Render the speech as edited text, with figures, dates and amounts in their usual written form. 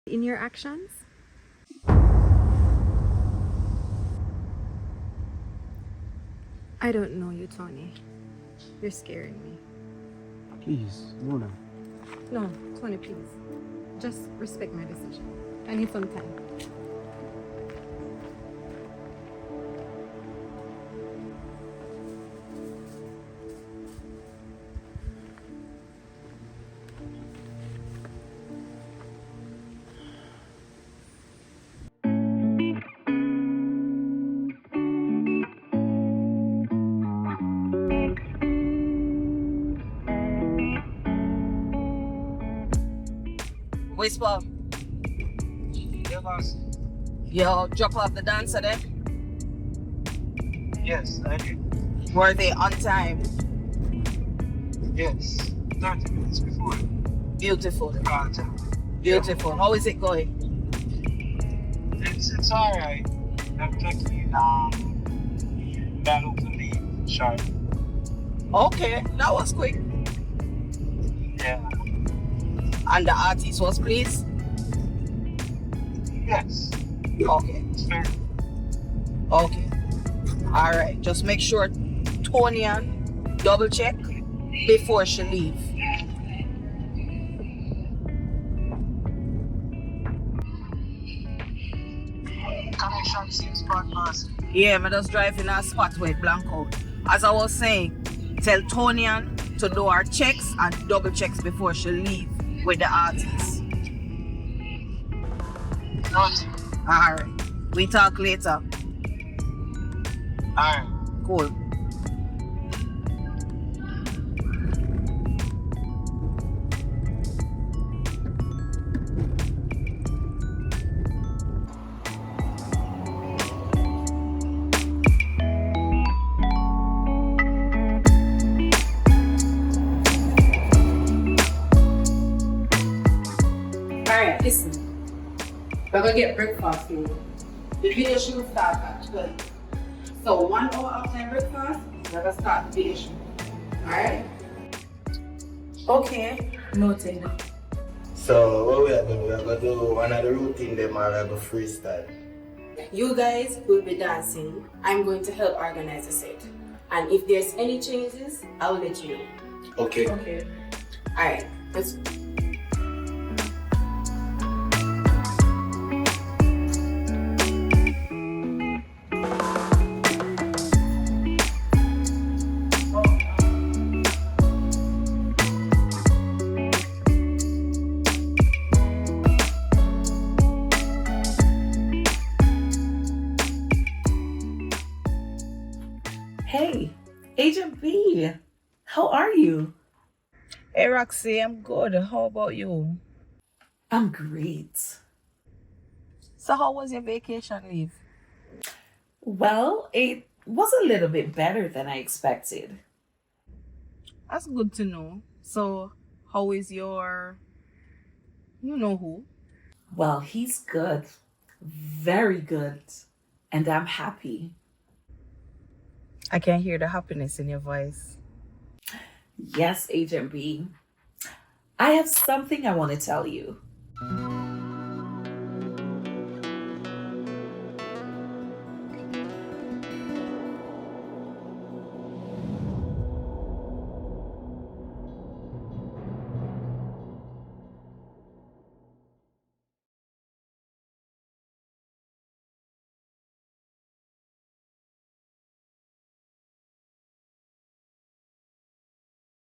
in your actions? I don't know you, Tony. You're scaring me. Please, Luna. No, Tony, please. Just respect my decision. I need some time. Whisper, Yeah, boss. yo, drop off the dancer then. Yes, I did. Were they on time? Yes, 30 minutes before. Beautiful. Time. Beautiful. How is it going? It's alright. I'm taking that open leave sharp. Okay, that was quick. Yeah. And the artist was pleased? Yes. Okay. It's fair. Okay. Alright. Just make sure Tonian double check before she leave. Connection seems bad, boss. Yeah, I just drive in a spot where it blank out. As I was saying, tell Tonian to do her checks and double checks before she leave with the artist. Nothing. Alright. We talk later. Alright. Cool. Alright, listen. We're gonna get breakfast here. The video should start at 12. So 1 hour after breakfast, we're gonna start the video shoot. Alright? Okay, noted. So what we are going to do, we are going to do one of the routine them are like a freestyle. You guys will be dancing. I'm going to help organize the set. And if there's any changes, I'll let you know. Okay. Okay. Alright, let's Hey, Agent B, how are you? Hey Roxy, I'm good. How about you? I'm great. So how was your vacation leave? Well, it was a little bit better than I expected. That's good to know. So how is your you know who? Well, he's good, very good, and I'm happy. I can hear the happiness in your voice. Yes, Agent B. I have something I want to tell you.